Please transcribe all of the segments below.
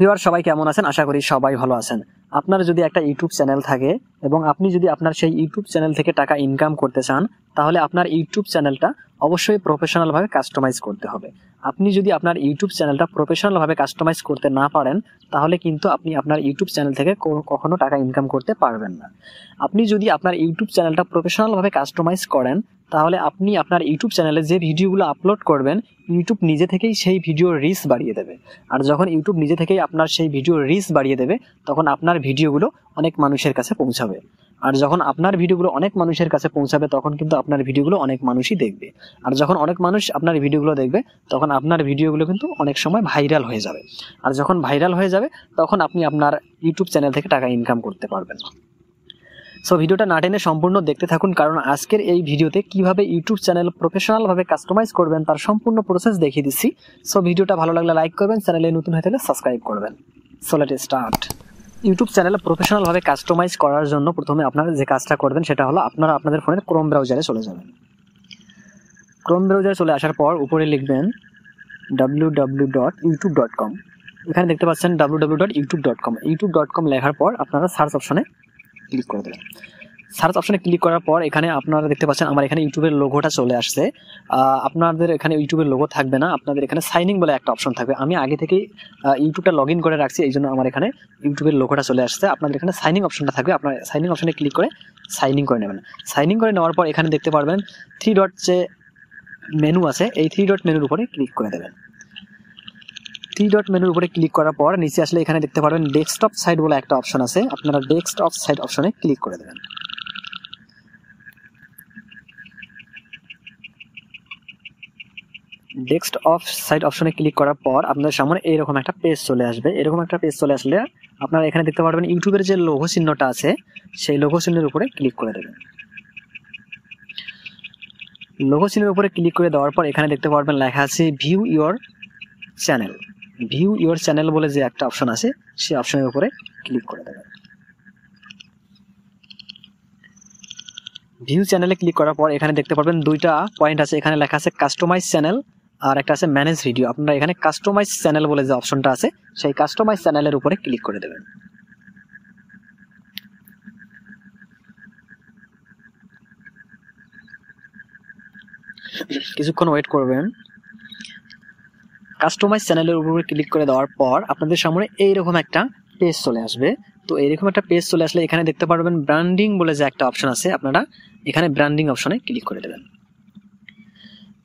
Viewer সবাই কেমন আছেন? আশা করি সবাই ভালো আছেন। আপনার যদি একটা ইউটিউব চ্যানেল থাকে এবং আপনি যদি আপনার সেই ইউটিউব চ্যানেল থেকে টাকা ইনকাম করতে চান, তাহলে আপনার ইউটিউব চ্যানেলটা অবশ্যই প্রফেশনাল ভাবে কাস্টমাইজ করতে হবে। আপনি যদি আপনার ইউটিউব চ্যানেলটা প্রফেশনাল ভাবে কাস্টমাইজ করতে না পারেন, তাহলে কিন্তু আপনি আপনার ইউটিউব চ্যানেল থেকে কখনো টাকা ইনকাম করতে পারবেন না। আপনি যদি আপনার ইউটিউব চ্যানেলটা প্রফেশনাল ভাবে কাস্টমাইজ করেন, তাহলে আপনি আপনার ইউটিউব চ্যানেলে যে ভিডিওগুলো আপলোড করবেন, ইউটিউব নিজে থেকেই সেই ভিডিওর রিচ বাড়িয়ে দেবে। আর যখন ইউটিউব নিজে থেকেই আপনার সেই ভিডিওর রিচ বাড়িয়ে দেবে, তখন আপনার ভিডিওগুলো অনেক মানুষের কাছে পৌঁছাবে। আর যখন আপনার ভিডিওগুলো অনেক মানুষের কাছে পৌঁছাবে, তখন কিন্তু আপনার ভিডিওগুলো অনেক মানুষই দেখবে। আর যখন অনেক মানুষ আপনার ভিডিওগুলো দেখবে, তখন আপনার ভিডিওগুলো কিন্তু অনেক সময় ভাইরাল হয়ে যাবে। আর যখন ভাইরাল হয়ে যাবে, তখন আপনি আপনার ইউটিউব চ্যানেল থেকে টাকা ইনকাম করতে পারবেন। সো ভিডিওটা না টেনে সম্পূর্ণ দেখতে থাকুন, কারণ আজকের এই ভিডিওতে কিভাবে ইউটিউব চ্যানেল প্রফেশনাল ভাবে কাস্টমাইজ করবেন তার সম্পূর্ণ প্রসেস দেখিয়ে দিচ্ছি। সো ভিডিওটা ভালো লাগলে লাইক করবেন, চ্যানেলে নতুন হয়ে থাকলে সাবস্ক্রাইব করবেন। So let's start. YouTube channel professional ভাবে কাস্টমাইজ করার জন্য প্রথমে আপনারা যে কাজটা করবেন সেটা হলো আপনারা আপনাদের ফোনের ক্রোম ব্রাউজারে চলে যাবেন। ক্রোম ব্রাউজারে চলে আসার পর উপরে লিখবেন www.youtube.com। এখানে দেখতে পাচ্ছেন www.youtube.com। youtube.com লেখার পর আপনারা সার্চ অপশনে ক্লিক করে দেবেন। সার্চ অপশনে ক্লিক করার পর এখানে আপনারা দেখতে পাচ্ছেন আমার এখানে ইউটিউবের লোগোটা চলে আসছে। আপনাদের এখানে ইউটিউবের লোগো থাকবে না, আপনাদের এখানে সাইন ইন বলে একটা অপশন থাকবে। আমি আগে থেকেই ইউটিউবটা লগ ইন করে রাখছি, এই জন্য আমার এখানে ইউটিউবের লোগোটা চলে আসছে। আপনাদের এখানে সাইন ইন অপশনটা থাকবে, আপনার সাইন ইন অপশনে ক্লিক করে সাইন ইন করে নেবেন। সাইন ইন করে নেওয়ার পর এখানে দেখতে পারবেন 3 ডট যে মেনু আছে, এই 3 ডট মেনুর উপরে ক্লিক করে দেবেন। 3 ডট মেনুর উপরে ক্লিক করার পর নিচে আসলে এখানে দেখতে পারবেন ডেস্কটপ সাইট বলে একটা অপশন আছে, আপনারা ডেস্কটপ সাইট অপশনে ক্লিক করে দেবেন। ডেস্কটপ সাইট অপশনে ক্লিক করার পর আপনাদের সামনে এইরকম একটা পেজ চলে আসবে। এরকম একটা পেজ চলে আসলে আপনারা এখানে দেখতে পারবেন ইউটিউবের যে লোগো চিহ্নটা আছে, সেই লোগো চিহ্নের উপরে ক্লিক করে দেবেন। লোগো চিহ্নের উপরে ক্লিক করে দেওয়ার পর এখানে দেখতে পারবেন লেখা আছে view your channel. View your channel বলে যে একটা অপশন আছে, সেই অপশনের উপরে ক্লিক করে দেবেন। ভিউ চ্যানেলে ক্লিক করার পর এখানে দেখতে পারবেন দুইটা পয়েন্ট আছে, এখানে লেখা আছে কাস্টমাইজ চ্যানেল আর একটা আছে ম্যানেজ ভিডিও। আপনারা এখানে কাস্টমাইজ চ্যানেল বলে যে অপশনটা আছে, সেই কাস্টমাইজ চ্যানেলের উপরে ক্লিক করে দেবেন। কিছুক্ষণ ওয়েট করবেন। কাস্টমাইজ চ্যানেলের উপরে ক্লিক করে দেওয়ার পর আপনাদের সামনে এইরকম একটা পেজ চলে আসবে। তো এইরকম একটা পেজ চলে আসলে এখানে দেখতে পারবেন ব্র্যান্ডিং বলে যে একটা অপশন আছে, আপনারা এখানে ব্র্যান্ডিং অপশনে ক্লিক করে দেবেন।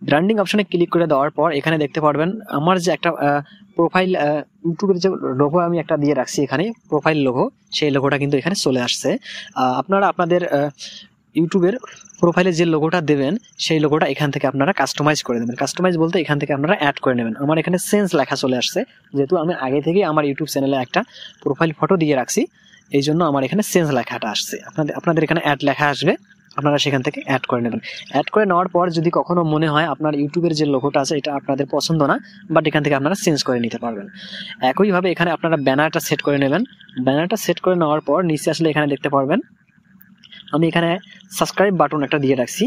ব্র্যান্ডিং অপশনে ক্লিক করে দেওয়ার পর এখানে দেখতে পারবেন আমার যে একটা প্রোফাইল ইউটিউবের যে লোগো আমি একটা দিয়ে রাখছি, এখানে প্রোফাইল লোগো, সেই লোগোটা কিন্তু এখানে চলে আসছে। আপনারা আপনাদের ইউটিউবের প্রোফাইলে যে লোগোটা দেবেন, সেই লোগোটা এখান থেকে আপনারা কাস্টমাইজ করে দেবেন। কাস্টমাইজ বলতে এখান থেকে আপনারা অ্যাড করে নেবেন। আমার এখানে চেঞ্জ লেখা চলে আসছে, যেহেতু আমি আগে থেকেই আমার ইউটিউব চ্যানেলে একটা প্রোফাইল ফটো দিয়ে রাখছি, এই জন্য আমার এখানে চেঞ্জ লেখাটা আসছে। আপনাদের এখানে অ্যাড লেখা আসবে, আপনারা সেখান থেকে অ্যাড করে নেবেন। অ্যাড করে নেওয়ার পর যদি কখনো মনে হয় আপনার ইউটিউবের যে লোগোটা আছে এটা আপনাদের পছন্দ না, বাট এখান থেকে আপনারা চেঞ্জ করে নিতে পারবেন। একইভাবে এখানে আপনারা ব্যানারটা সেট করে নেবেন। ব্যানারটা সেট করে নেওয়ার পর নিচে আসলে এখানে দেখতে পারবেন আমি এখানে সাবস্ক্রাইব বাটন একটা দিয়ে রাখছি,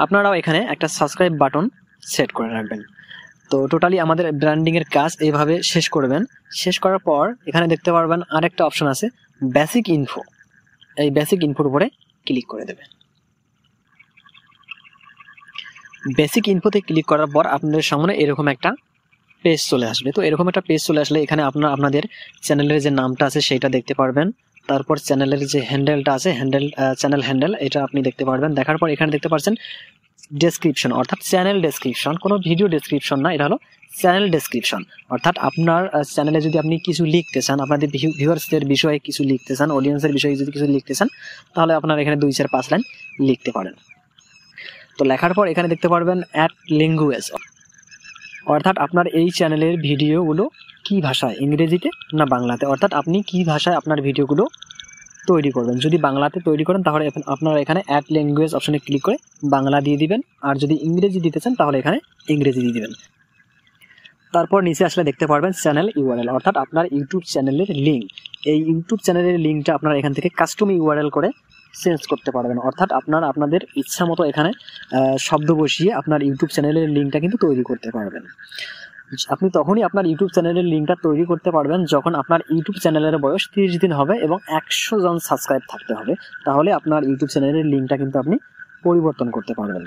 আপনারাও এখানে একটা সাবস্ক্রাইব বাটন সেট করে রাখবেন। তো টোটালি আমাদের ব্র্যান্ডিং এর কাজ এইভাবে শেষ করবেন। শেষ করার পর এখানে দেখতে পারবেন আরেকটা অপশন আছে বেসিক ইনফো, এই বেসিক ইনফোর উপরে ক্লিক করে দেবেন। বেসিক ইনফোতে ক্লিক করার পর আপনাদের সামনে এরকম একটা পেজ চলে আসবে। তো এরকম একটা পেজ চলে আসলে এখানে আপনারা আপনাদের চ্যানেলের যে নামটা আছে সেটা দেখতে পারবেন। তারপর চ্যানেলের যে হ্যান্ডেলটা আছে, চ্যানেল হ্যান্ডেল, এটা আপনি দেখতে পারবেন। দেখার পর এখানে দেখতে পাচ্ছেন ডেসক্রিপশন, অর্থাৎ চ্যানেল ডেসক্রিপশন, কোনো ভিডিও ডেসক্রিপশন না, এটা হলো চ্যানেল ডেসক্রিপশন। অর্থাৎ আপনার চ্যানেলে যদি আপনি কিছু লিখতে চান, আপনাদের ভিউয়ার্সদের বিষয়ে কিছু লিখতে চান, অডিয়েন্সের বিষয়ে যদি কিছু লিখতে চান, তাহলে আপনারা এখানে 2-4-5 লাইন লিখতে পারেন। তো লেখার পর এখানে দেখতে পারবেন অ্যাড ল্যাঙ্গুয়েজ, অর্থাৎ আপনার এই চ্যানেলের ভিডিওগুলো কি ভাষায়, ইংরেজিতে না বাংলাতে, অর্থাৎ আপনি কি ভাষায় আপনার ভিডিওগুলো তৈরি করবেন। যদি বাংলাতে তৈরি করেন তাহলে আপনারা এখানে অ্যাড ল্যাঙ্গুয়েজ অপশনে ক্লিক করে বাংলা দিয়ে দিবেন, আর যদি ইংরেজি দিতে চান তাহলে এখানে ইংরেজি দিয়ে দিবেন। তারপর নিচে আসলে দেখতে পারবেন চ্যানেল ইউআরএল, অর্থাৎ আপনার ইউটিউব চ্যানেলের লিঙ্ক। এই ইউটিউব চ্যানেলের লিঙ্কটা আপনারা এখান থেকে কাস্টম ইউআরএল করে চেঞ্জ করতে পারবেন, অর্থাৎ আপনারা আপনাদের ইচ্ছা মতো এখানে শব্দ বসিয়ে আপনার ইউটিউব চ্যানেলের লিঙ্কটা কিন্তু তৈরি করতে পারবেন। আপনি তখনই আপনার ইউটিউব চ্যানেলের লিঙ্কটা তৈরি করতে পারবেন যখন আপনার ইউটিউব চ্যানেলের বয়স 30 দিন হবে এবং 100 জন সাবস্ক্রাইব থাকতে হবে, তাহলে আপনার ইউটিউব চ্যানেলের লিঙ্কটা কিন্তু আপনি পরিবর্তন করতে পারবেন।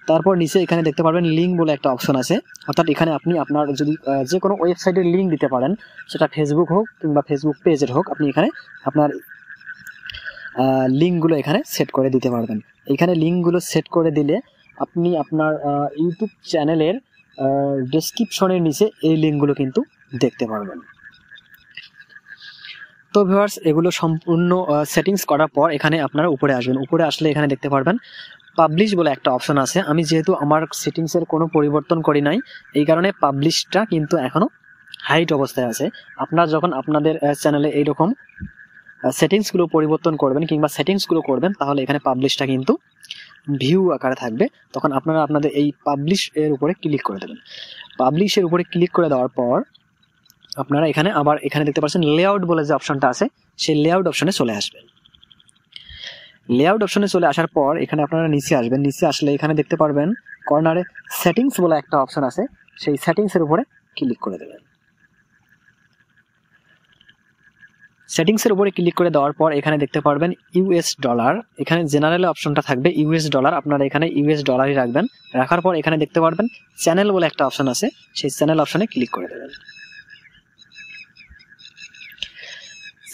তারপর নিচে এখানে দেখতে পারবেন লিঙ্ক বলে একটা অপশন আছে, অর্থাৎ এখানে আপনি আপনার যদি যে কোনো ওয়েবসাইটের লিঙ্ক দিতে পারেন, সেটা ফেসবুক হোক কিংবা ফেসবুক পেজের হোক, আপনি এখানে আপনার লিঙ্কগুলো এখানে সেট করে দিতে পারবেন। এখানে লিঙ্কগুলো সেট করে দিলে আপনি আপনার ইউটিউব চ্যানেলের ডেসক্রিপশনের নিচে এই লিঙ্কগুলো কিন্তু দেখতে পারবেন। তো ভিউয়ার্স, এগুলো সম্পূর্ণ সেটিংস করার পর এখানে আপনারা উপরে আসবেন। উপরে আসলে এখানে দেখতে পারবেন পাবলিশ বলে একটা অপশন আছে। আমি যেহেতু আমার সেটিংসের কোনো পরিবর্তন করি নাই, এই কারণে পাবলিশটা কিন্তু এখনো হাইড অবস্থায় আছে। আপনারা যখন আপনাদের চ্যানেলে এইরকম সেটিংসগুলো পরিবর্তন করবেন কিংবা সেটিংসগুলো করবেন, তাহলে এখানে পাবলিশটা কিন্তু ভিউ আকারে থাকবে। তখন আপনারা আপনাদের এই পাবলিশ এর উপরে ক্লিক করে দেবেন। পাবলিশের উপরে ক্লিক করে দেওয়ার পর আপনারা এখানে আবার এখানে দেখতে পাচ্ছেন লেআউট বলে যে অপশনটা আছে, সেই লেআউট অপশনে চলে আসবেন। লেআউট অপশনে চলে আসার পর এখানে আপনারা নিচে আসবেন। নিচে আসলে এখানে দেখতে পারবেন কর্নারে সেটিংস বলে একটা অপশন আছে, সেই সেটিংসের উপরে ক্লিক করে দেবেন। সেটিংসের উপরে ক্লিক করে দেওয়ার পর এখানে দেখতে পারবেন ইউএস ডলার। এখানে জেনারেল অপশনটা থাকবে ইউএস ডলার, আপনারা এখানে ইউএস ডলারই রাখবেন। রাখার পর এখানে দেখতে পারবেন চ্যানেল বলে একটা অপশন আছে, সেই চ্যানেল অপশনে ক্লিক করে দেবেন।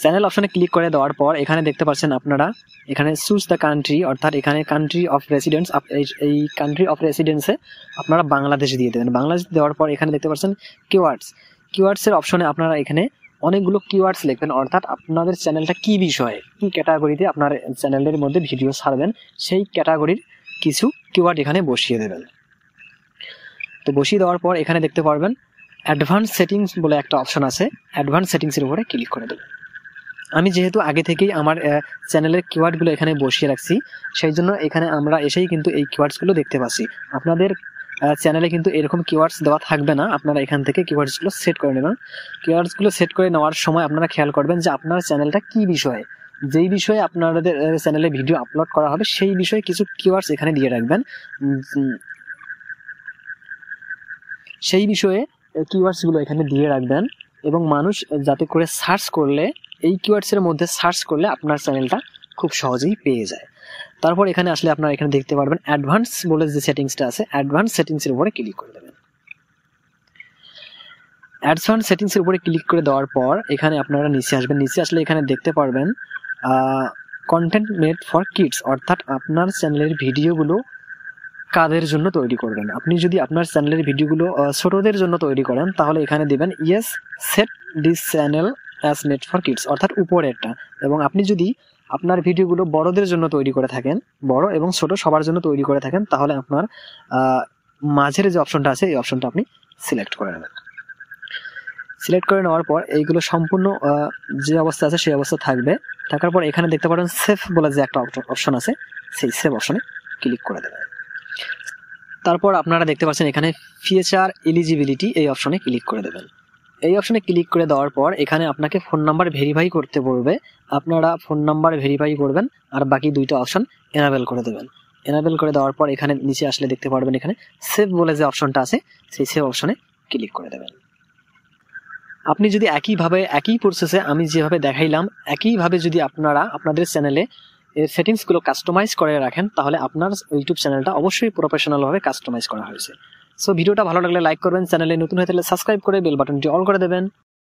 চ্যানেল অপশনে ক্লিক করে দেওয়ার পর এখানে দেখতে পাচ্ছেন আপনারা এখানে চুজ দ্য কান্ট্রি, অর্থাৎ এখানে কান্ট্রি অফ রেসিডেন্স, এই কান্ট্রি অফ রেসিডেন্সে আপনারা বাংলাদেশ দিয়ে দেবেন। বাংলাদেশ দেওয়ার পর এখানে দেখতে পাচ্ছেন কিওয়ার্ডসের অপশনে আপনারা এখানে অনেকগুলো কিওয়ার্ডস লিখবেন, অর্থাৎ আপনাদের চ্যানেলটা কি বিষয়ে, কি ক্যাটাগরিতে আপনার চ্যানেলের মধ্যে ভিডিও ছাড়বেন, সেই ক্যাটাগরির কিছু কিওয়ার্ড এখানে বসিয়ে দেবেন। তো বসিয়ে দেওয়ার পর এখানে দেখতে পারবেন অ্যাডভান্স সেটিংস বলে একটা অপশন আছে, অ্যাডভান্স সেটিংসের উপরে ক্লিক করে দেবেন। আমি যেহেতু আগে থেকেই আমার চ্যানেলের কিওয়ার্ডগুলো এখানে বসিয়ে রাখছি, সেই জন্য এখানে আমরা এসেই কিন্তু এই কিওয়ার্ডসগুলো দেখতে পাচ্ছি। আপনাদের চ্যানেলে কিন্তু এরকম কিওয়ার্ডস দেওয়া থাকবে না, আপনারা এখান থেকে কিওয়ার্ডসগুলো সেট করে নেবেন। কিওয়ার্ডসগুলো সেট করে নেওয়ার সময় আপনারা খেয়াল করবেন যে আপনার চ্যানেলটা কি বিষয়ে, যেই বিষয়ে আপনাদের চ্যানেলে ভিডিও আপলোড করা হবে সেই বিষয়ে কিছু কিওয়ার্ডস এখানে দিয়ে রাখবেন। সেই বিষয়ে কিওয়ার্ডসগুলো এখানে দিয়ে রাখবেন এবং মানুষ যাতে করে সার্চ করলে, এই কিওয়ার্ডসের মধ্যে সার্চ করলে আপনার চ্যানেলটা খুব সহজেই পেয়ে যায়। তারপর এখানে আসলে আপনারা এখানে দেখতে পারবেন অ্যাডভান্স বলে যে সেটিংসটা আছে, অ্যাডভান্স সেটিংসের উপরে ক্লিক করে দেবেন। অ্যাডভান্স সেটিংসের উপরে ক্লিক করে দেওয়ার পর এখানে আপনারা নিচে আসবেন। নিচে আসলে এখানে দেখতে পারবেন কন্টেন্ট মেড ফর কিডস, অর্থাৎ আপনার চ্যানেলের ভিডিওগুলো কাদের জন্য তৈরি করবেন। আপনি যদি আপনার চ্যানেলের ভিডিওগুলো ছোটদের জন্য তৈরি করেন, তাহলে এখানে দেবেন yes set this channel as made for kids, অর্থাৎ উপরেরটা। এবং আপনি যদি আপনার ভিডিওগুলো বড়দের জন্য তৈরি করে থাকেন, বড় এবং ছোট সবার জন্য তৈরি করে থাকেন, তাহলে আপনার মাঝের যে অপশনটা আছে এই অপশনটা আপনি সিলেক্ট করে নেবেন। সিলেক্ট করে নেওয়ার পর এইগুলো সম্পূর্ণ যে অবস্থা আছে সেই অবস্থা থাকবে। থাকার পর এখানে দেখতে পারেন সেভ বলে যে একটা অপশন আছে, সেই সেভ অপশনে ক্লিক করে দেবেন। তারপর আপনারা দেখতে পাচ্ছেন এখানে ফিচার এলিজিবিলিটি, এই অপশনে ক্লিক করে দেবেন। এই অপশনে ক্লিক করে দেওয়ার পর এখানে আপনাকে ফোন নাম্বার ভেরিফাই করতে বলবে, আপনারা ফোন নাম্বার ভেরিফাই করবেন আর বাকি দুইটা অপশন এনাবেল করে দেবেন। এনাবেল করে দেওয়ার পর এখানে নিচে আসলে দেখতে পারবেন এখানে সেভ বলে যে অপশনটা আছে, সেই সেভ অপশনে ক্লিক করে দেবেন। আপনি যদি একই প্রসেসে আমি যেভাবে দেখাইলাম একইভাবে যদি আপনারা আপনাদের চ্যানেলে এর সেটিংসগুলো কাস্টমাইজ করে রাখেন, তাহলে আপনার ইউটিউব চ্যানেলটা অবশ্যই প্রফেশনালভাবে কাস্টমাইজ করা হয়েছে। সো ভিডিওটা ভালো লাগলে লাইক করবেন, চ্যানেলে নতুন হয়ে থাকলে সাবস্ক্রাইব করে বেল বাটনটি অল করে দেবেন।